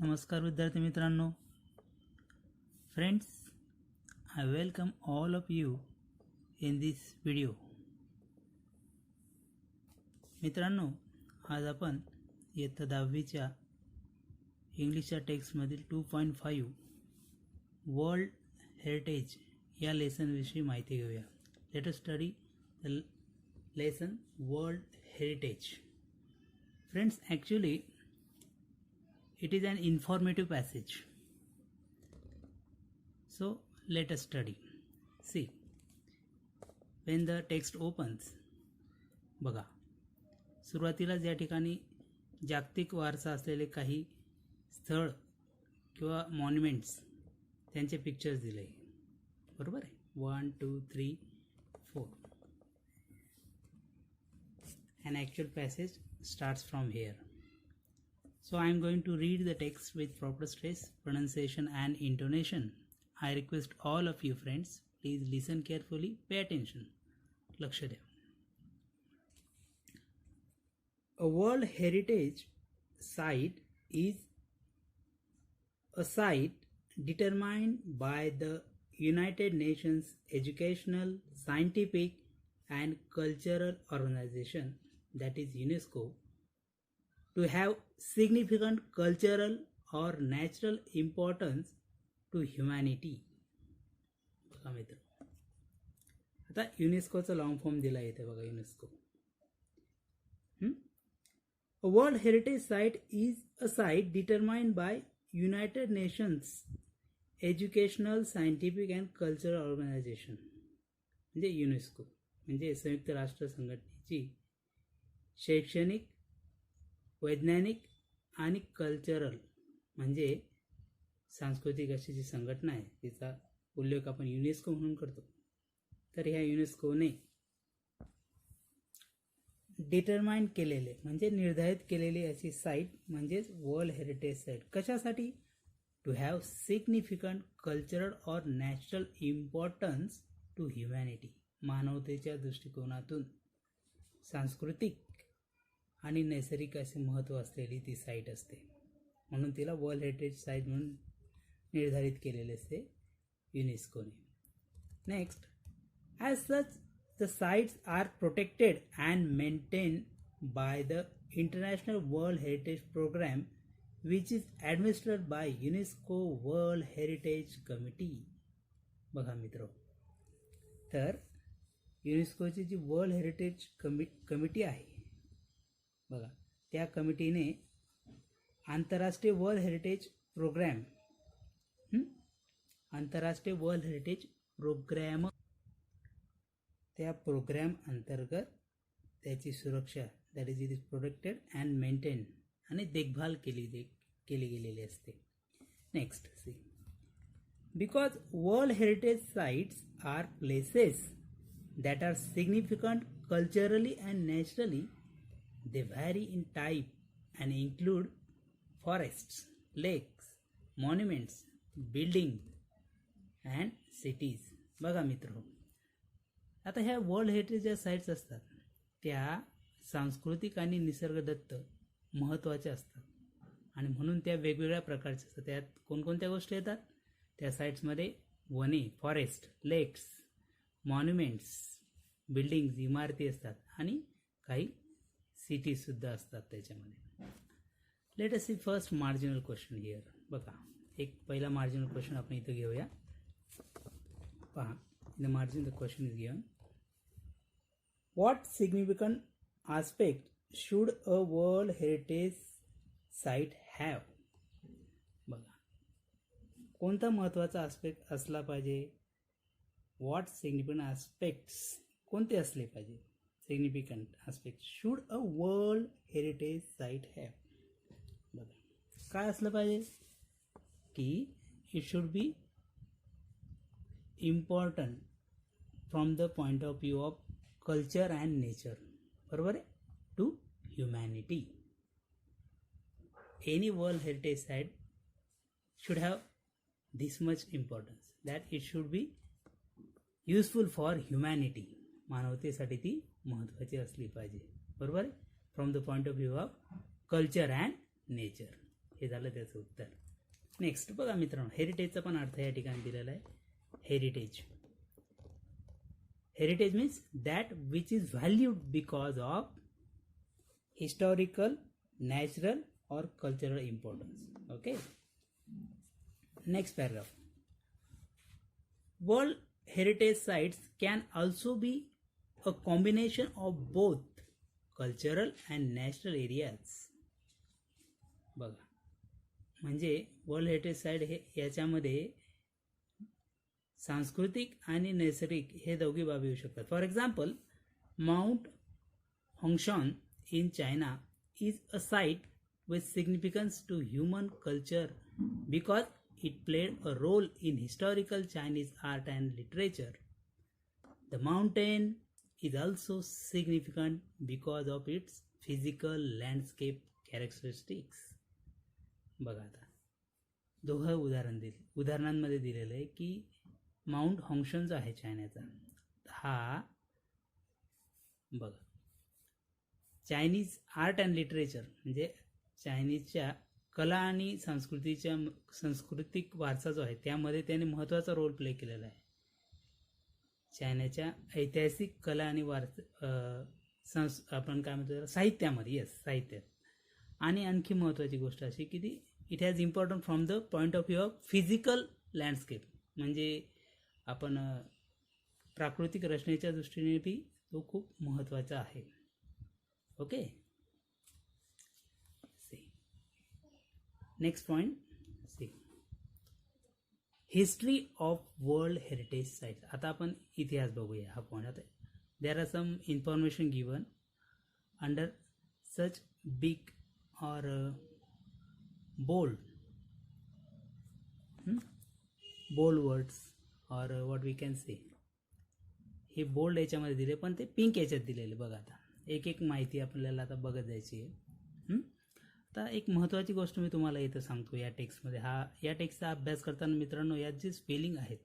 नमस्कार विद्यार्थी मित्रांनो. Friends, I welcome all of you in this video. मित्रांनो, आज आपण इयत्ता 10वीच्या इंग्लिशच्या टेक्स्टमधील 2.5 वर्ल्ड हेरिटेज या लेसनविषयी माहिती घेऊया. Let us study the lesson world heritage. Friends, actually it is an informative passage. So let us study. See, when the text opens, बघा, सुरुवातीलाच या ठिकाणी जागतिक वारसा असलेले काही स्थळ किंवा मॉन्युमेंट्स त्यांचे पिक्चर्स दिले. बरोबर आहे. 1 2 3 4. An actual passage starts from here. So I am going to read the text with proper stress, pronunciation and intonation. I request all of you friends, please listen carefully, pay attention. लक्ष द्या. A World Heritage Site is a site determined by the United Nations Educational, Scientific and Cultural Organization, that is UNESCO, to have significant cultural or natural importance to humanity. बघा मित्र, आता युनेस्कोचा long form दिला येते बघा. UNESCO A World Heritage Site is a site determined by United Nations Educational, Scientific and Cultural Organization, म्हणजे UNESCO म्हणजे संयुक्त राष्ट्र संघटनेची शैक्षणिक, वैज्ञानिक आणि कल्चरल म्हणजे सांस्कृतिक अशी जी संघटना आहे तिचा उल्लेख आपण युनेस्को म्हणून करतो. तर ह्या युनेस्कोने डिटरमाइन केलेले म्हणजे निर्धारित केलेली अशी साईट म्हणजेच वर्ल्ड हेरिटेज साईट. कशासाठी? To have significant cultural or natural importance to humanity. मानवतेच्या दृष्टिकोनातून सांस्कृतिक आणि नैसर्गिक असे महत्त्व असलेली ती साईट असते, म्हणून तिला वर्ल्ड हेरिटेज साईट म्हणून निर्धारित केलेले असते युनेस्कोने. Next, as such the sites are protected and maintain by the international world heritage programme which is administered by UNESCO world heritage committee. बघा मित्र, तर युनेस्कोची जी वर्ल्ड हेरिटेज कमिटी आहे बघा, त्या कमिटीने आंतरराष्ट्रीय वर्ल्ड हेरिटेज प्रोग्रॅम आंतरराष्ट्रीय वर्ल्ड हेरिटेज प्रोग्रॅम त्या प्रोग्रॅम अंतर्गत त्याची सुरक्षा that is protected and maintain आणि देखभाल केली गेलेली असते. Next, see, because world heritage sites R places that are significant culturally and naturally. They vary in type and include forests, lakes, monuments, buildings and cities. बघा मित्र, आता ह्या world heritage ज्या साईट्स असतात त्या सांस्कृतिक आणि निसर्गदत्त महत्त्वाच्या असतात आणि म्हणून त्या वेगवेगळ्या प्रकारच्या असतात. त्यात कोणकोणत्या गोष्टी येतात त्या साईट्समध्ये? वने, फॉरेस्ट, लेक्स, मॉन्युमेंट्स, बिल्डिंग्स, इमारती असतात आणि काही सिटीज सुद्धा असतात त्याच्यामध्ये. Let us see first marginal question here. बघा, एक पहिला मार्जिनल क्वेश्चन आपण इथं घेऊया. पहा, in the margin the question is given, what significant aspect should a world heritage site have. बघा, कोणता महत्त्वाचा आस्पेक्ट असला पाहिजे? व्हॉट सिग्निफिकंट आस्पेक्ट्स कोणते असले पाहिजे? Significant aspect should a world heritage site have. बघा, काय असलं पाहिजे की it should be important from the point of view of culture and nature. बरोबर आहे, to humanity. Any world heritage site should have this much importance that it should be useful for humanity. मानवतेसाठी ती महत्त्वाची असली पाहिजे. बरोबर आहे, from the point of view of culture and nature. हे झालं त्याचं उत्तर. नेक्स्ट बघा मित्रांनो, हेरिटेजचा पण अर्थ या ठिकाणी दिलेला आहे. Heritage means that which is valued because of historical, natural और cultural importance. Okay, next paragraph. World heritage sites can also be a combination of both cultural and national areas. बघा, म्हणजे वर्ल्ड हेरिटेज साईट हे याच्यामध्ये सांस्कृतिक आणि नैसर्गिक हे दोघी बाबी येऊ शकतात. For example, Mount Huangshan in China is a site with significance to human culture because it played a role in historical Chinese art and literature. The mountain is also significant because of its physical landscape characteristics. बघा आता दोघं उदाहरणांमध्ये दिलेलं आहे की mount होंगशॉन जो आहे चायनाचा, हा बघा चायनीज आर्ट अँड लिटरेचर म्हणजे चायनीजच्या कला आणि सांस्कृतिक वारसा जो आहे त्यामध्ये त्याने महत्त्वाचा रोल प्ले केलेला आहे. चायनाच्या ऐतिहासिक कला आणि आपण काय म्हणतो साहित्यामध्ये, साहित्यात. आणि आणखी महत्त्वाची गोष्ट अशी की ती it has important from the point of view of physical landscape, म्हणजे आपण प्राकृतिक रचनेच्या दृष्टीने बी तो खूप महत्त्वाचा आहे. Okay, see next point. See history of world heritage sites. आता आपण इतिहास बघूया हा पॉइंट. आता there are some information given under such big or bold words or what we can say. हे बोल्ड याच्यामध्ये दिले पण ते पिंक याच्यात दिलेले. बघा आता एक एक माहिती आपल्याला आता बघत जायची आहे. आता एक महत्त्वाची गोष्ट मी तुम्हाला इथं सांगतो या टेक्स्टमध्ये. या टेक्स्टचा अभ्यास करताना मित्रांनो यात जे स्पेलिंग आहेत,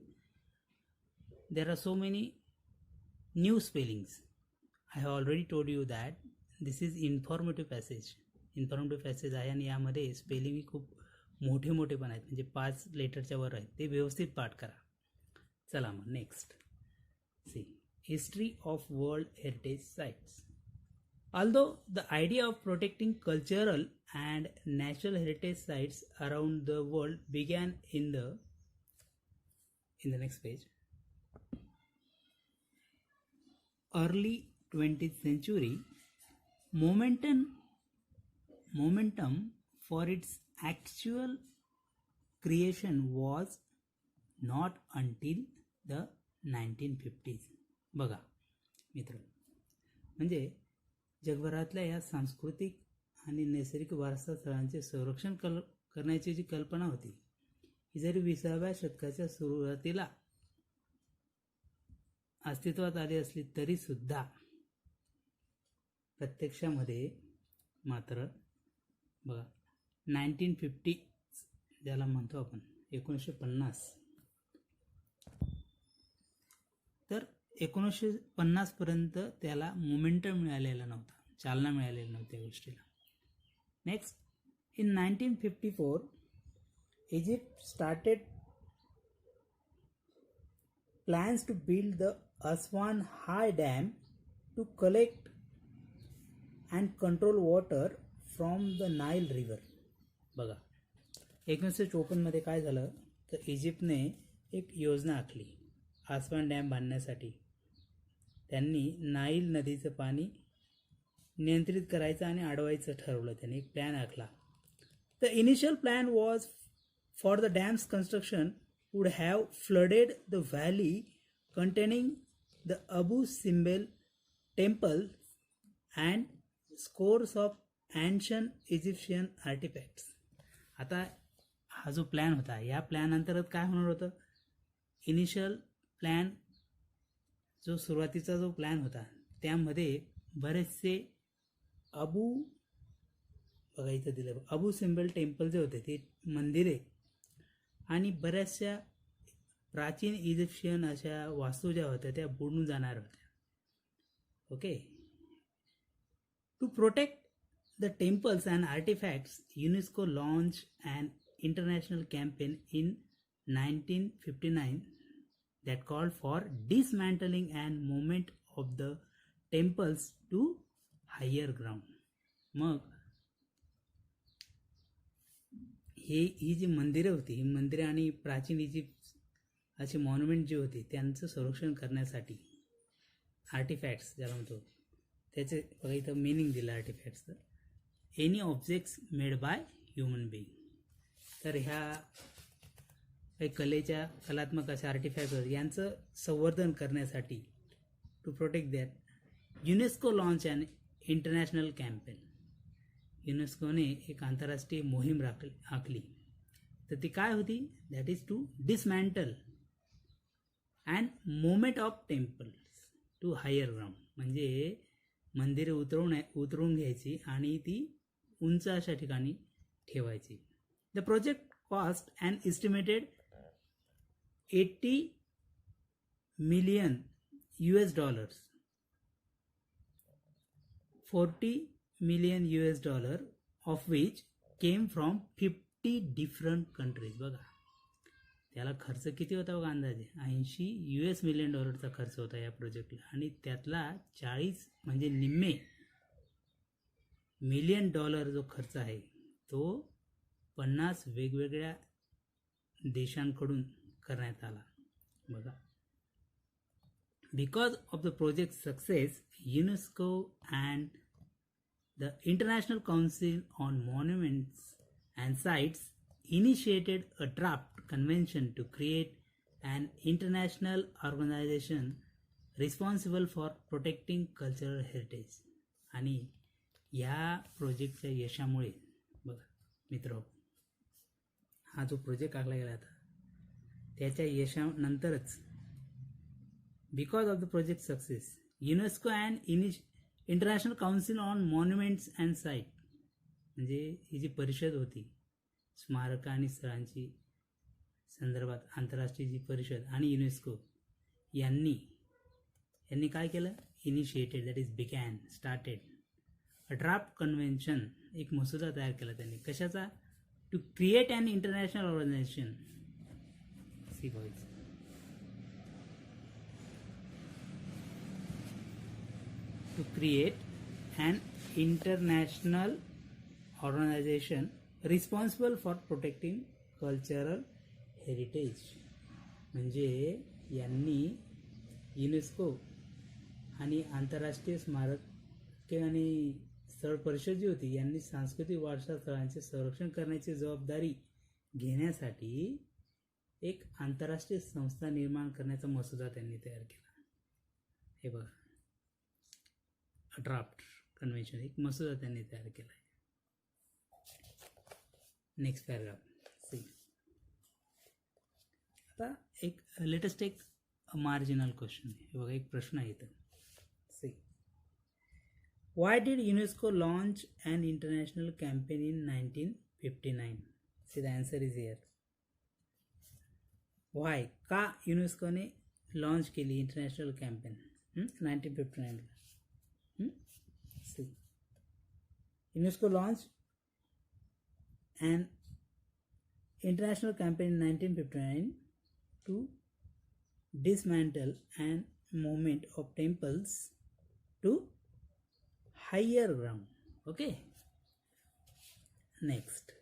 there are so many new spellings. I have already told you that this is informative passage आहे आणि यामध्ये स्पेलिंग खूप मोठे पण आहेत, म्हणजे 5 लेटरच्या वर आहेत. ते व्यवस्थित पाठ करा. चला मग next. See history of world heritage sites. Although the idea of protecting cultural and natural heritage sites around the world began in the next page, early 20th century, momentum for its actual creation was not until the 1950s. बघा मित्र, म्हणजे जगभरातल्या या सांस्कृतिक आणि नैसर्गिक वारसा स्थळांचे संरक्षण करण्याची जी कल्पना होती ही जरी 20व्या शतकाच्या सुरुवातीला अस्तित्वात आली असली तरी सुद्धा प्रत्यक्षामध्ये मात्र बघा 1950 ज्याला म्हणतो आपण 1950, तर 1950 पर्यंत त्याला मोमेंटम मिळालेला नव्हता, चालना मिळालेली नव्हती या गोष्टीला. Next, in 1954 Egypt started plans to build the Aswan High Dam to collect and control water from the Nile River. बघा 1954 मध्ये काय झालं तर इजिप्तने एक योजना आखली आसवान डॅम बांधण्यासाठी. त्यांनी नाईल नदीचं पाणी नियंत्रित करायचं आणि अडवायचं ठरवलं. त्यांनी एक प्लॅन आखला. The initial plan was for the dams construction would have flooded the valley containing the Abu Simbel temple and scores of ancient Egyptian artifacts. आता हा जो प्लॅन होता या प्लॅन अंतर्गत काय होणार होतं, इनिशियल प्लॅन जो सुरुवातीचा जो प्लॅन होता त्यामध्ये बरेचसे बघा इथं दिलं अबू सिम्बल टेम्पल जे होते ते मंदिरे आणि बऱ्याचशा प्राचीन इजिप्शियन अशा वास्तू ज्या होत्या त्या बुडून जाणार होत्या. Okay, to protect the temples and artifacts, UNESCO launched an international campaign in 1959 that called for dismantling and movement of the temples to higher ground. मग ही जी मंदिरं होती, ही मंदिरे आणि प्राचीन इजिप्त असे मॉन्युमेंट जे होते त्यांचं संरक्षण करण्यासाठी आर्टिफॅक्ट्स ज्याला म्हणतो त्याचे बघा इथं मिनिंग दिलं आर्टिफॅक्ट्सचं, any objects made by human being. तर ह्या काही कलात्मक अशा आर्टिफॅक्ट यांचं संवर्धन करण्यासाठी to protect that UNESCO launch and international campaign. युनेस्कोने एक आंतरराष्ट्रीय मोहीम आखली. तर ती काय होती? That is to dismantle and movement of temples to higher ground. म्हणजे मंदिरे उतरवून घ्यायची आणि ती उंच अशा ठिकाणी ठेवायची. The project cost and estimated $80 million, $40 million of which came from 50 different countries. बघा त्याला खर्च किती होता बघा, अंदाजे $80 million खर्च होता या प्रोजेक्टला, आणि त्यातला 40 म्हणजे निम्मे $1 million जो खर्च आहे तो 50 वेगवेगळ्या देशांकडून करण्यात आला. बघा, because of the project success, UNESCO and the international council on monuments and sites initiated a draft convention to create an international organization responsible for protecting cultural heritage. आणि या प्रोजेक्टच्या यशामुळे बघा मित्र, हा जो प्रोजेक्ट आखला गेला होता त्याच्या यशानंतरच, because of the project success, UNESCO and international council on monuments and site, म्हणजे ही जी परिषद होती स्मारक आणि स्थळांची संदर्भात आंतरराष्ट्रीय जी परिषद आणि युनेस्को यांनी काय केलं? Initiated, that is began, started a draft convention, एक मसुदा तयार केला त्यांनी. कशाचा? To create an international organisation. To create an international organisation responsible for protecting cultural heritage. म्हणजे यांनी युनेस्को आणि आंतरराष्ट्रीय स्मारके आणि स्थळ परिषद जी होती यांनी सांस्कृतिक वारसा स्थळांचे संरक्षण करण्याची जबाबदारी घेण्यासाठी एक आंतरराष्ट्रीय संस्था निर्माण करण्याचा मसुदा त्यांनी तयार केला. हे बघा, ड्राफ्ट कन्व्हेन्शन, एक मसुदा त्यांनी तयार केला आहे. Next paragraph see. आता एक लेटेस्ट एक मार्जिनल क्वेश्चन आहे. हे बघा, एक प्रश्न आहे इथं. See, why did UNESCO launch an international campaign in 1959? See, the answer is here. Why, का युनेस्कोने लॉन्च केली इंटरनॅशनल कॅम्पेन 1959ला? See, UNESCO launch an international campaign in 1959 to dismantle and movement of temples to higher ground. Okay, next.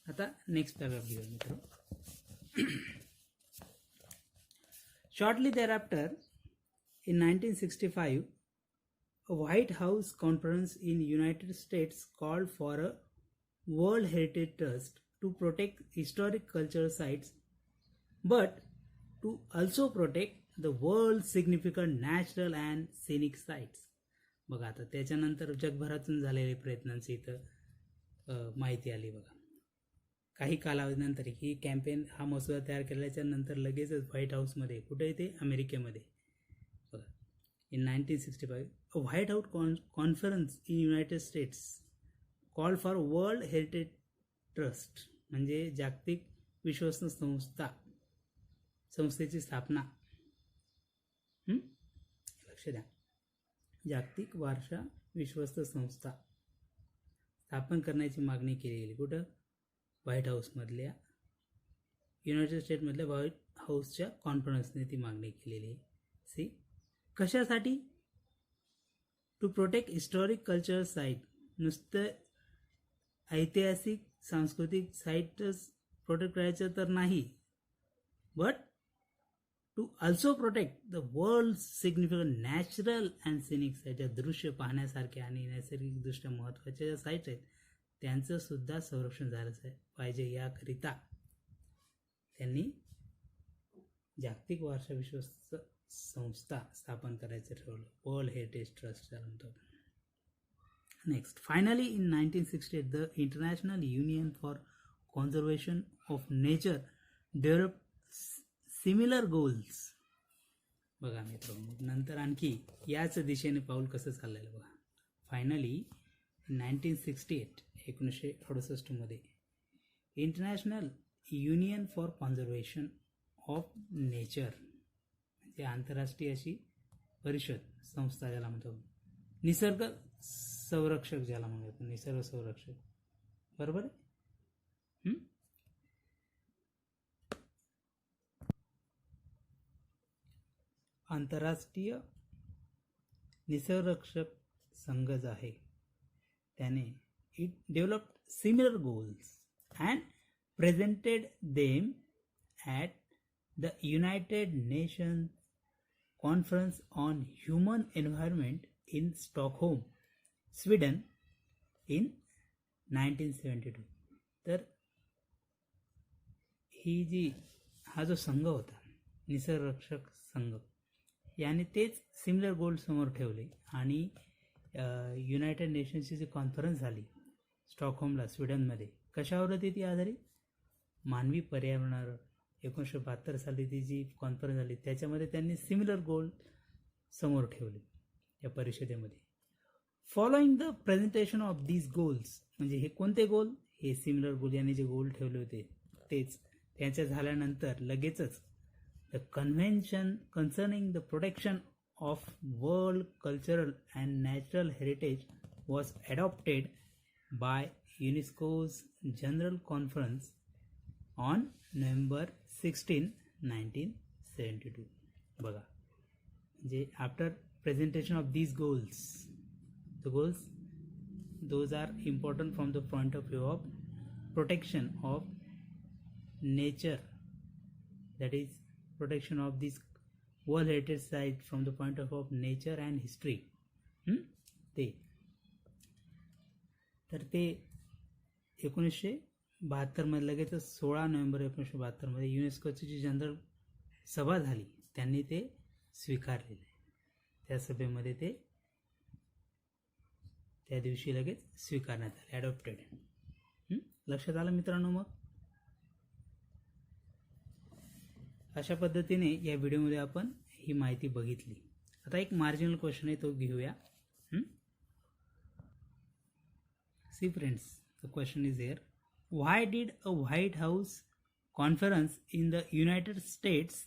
आता next paragraph घेऊया मित्र. Shortly thereafter, in 1965, a White House conference in United States called for a World Heritage Trust to protect historic cultural sites, but to also protect the world significant natural and scenic sites. बघा, आता त्याच्यानंतर जगभरातून झालेल्या प्रयत्नांची इथं माहिती आली. बघा, काही कालावधीनंतर ही कॅम्पेन, हा मसुदा तयार केल्याच्या नंतर लगेचच व्हाईट हाऊसमध्ये, कुठे येते? अमेरिकेमध्ये. बघा, in 1965 a White house conference in United States call for world heritage trust, म्हणजे जागतिक विश्वस्त संस्थेची स्थापना. लक्ष द्या, जागतिक वारसा विश्वस्त संस्था स्थापन करण्याची मागणी केली गेली. कुठं? व्हाईट हाऊसमधल्या, युनायटेड स्टेटमधल्या व्हाईट हाऊसच्या कॉन्फरन्सने ती मागणी केलेली आहे. सी, कशासाठी? To protect historic culture site. नुसतं ऐतिहासिक सांस्कृतिक साईटच प्रोटेक्ट करायचं तर नाही, but to also protect the world significant natural and scenic site. ज्या दृश्य पाहण्यासारख्या आणि नैसर्गिकदृष्ट्या महत्त्वाच्या ज्या साईट्स आहेत त्यांचं सुद्धा संरक्षण झालं पाहिजे. याकरिता त्यांनी जागतिक वारसा विश्वस्त संस्था स्थापन करायचं ठरवलं, वर्ल्ड हेरिटेज ट्रस्ट त्याला म्हणतो. Next, finally in 1968 the international union for conservation of nature develop similar goals. बघा मित्रांनो, नंतर आणखी याच दिशेने पाऊल कसं चाललेलं बघा. Finally 1968 1968 international union for conservation of nature, म्हणजे आंतरराष्ट्रीय अशी परिषद संस्था ज्याला म्हणतो, निसर्ग संरक्षक ज्याला म्हणतो, निसर्ग संरक्षक, बरोबर आहे. आंतरराष्ट्रीय निसर्गरक्षक संघ जो आहे त्याने it developed similar goals and presented them at the United nations conference on human environment in Stockholm, Sweden in 1972. तर हा जो संघ होता निसर्गरक्षक संघ, याने तेच सिमिलर गोल समोर ठेवले आणि युनायटेड नेशन्सची जी कॉन्फरन्स झाली स्टॉकहोमला स्वीडनमध्ये, कशावर होती ती आधारित? मानवी पर्यावरणावर. 1972 साली ती जी कॉन्फरन्स झाली त्याच्यामध्ये त्यांनी सिमिलर गोल समोर ठेवले या परिषदेमध्ये. Following the presentation of these goals, म्हणजे हे कोणते गोल? हे सिमिलर गोल, यांनी जे गोल ठेवले होते तेच. त्यांच्या झाल्यानंतर लगेचच the convention concerning the protection of world cultural and natural heritage was adopted by UNESCO's general conference on November 16, 1972. बघा, म्हणजे after presentation of these goals, the goals those are important from the point of view of protection of nature, that is protection of this world heritage site from the point of view of nature and history. ते 1972 मध्ये लगेचच 16 November 1972 मध्ये युनेस्कोची जी general सभा झाली त्यांनी ते स्वीकारलेले. त्या सभेमध्ये ते त्या दिवशी लगेच स्वीकारण्यात आले, अडॉप्टेड. लक्षात आलं मित्रांनो? मग अशा पद्धतीने या व्हिडिओमध्ये आपण ही माहिती बघितली. आता एक मार्जिनल क्वेश्चन आहे, तो घेऊया. See friends, the question is here. Why did a White house conference in the United States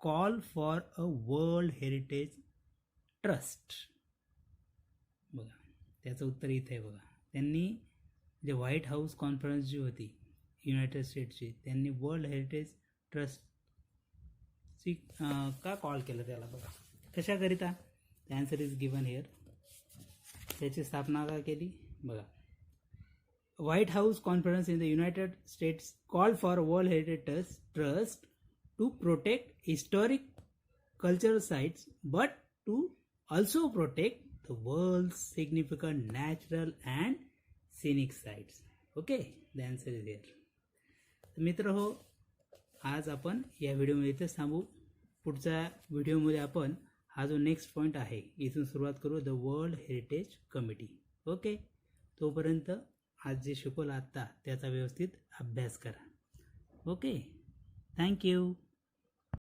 call for a world heritage trust? बघा, त्याचं उत्तर इथे आहे. बघा, त्यांनी जे व्हाईट हाऊस कॉन्फरन्स जी होती युनायटेड स्टेट्सची, त्यांनी वर्ल्ड हेरिटेज ट्रस्ट का कॉल केलं त्याला? बघा, कशाकरिता? The answer is given here. त्याची स्थापना का केली? बघा, white house conference in the United States call for world heritage trust to protect historic cultural sites but to also protect the world significant natural and scenic sites. Okay, the answer is here. मित्र हो, आज आपण या व्हिडिओमध्ये इथेच थांबू. पुढच्या व्हिडिओमध्ये आपण हा जो नेक्स्ट पॉईंट आहे इथून सुरुवात करू, the world heritage committee. Okay, तोपर्यंत आज जे शिकवलं आत्ता त्याचा व्यवस्थित अभ्यास करा. Okay, thank you.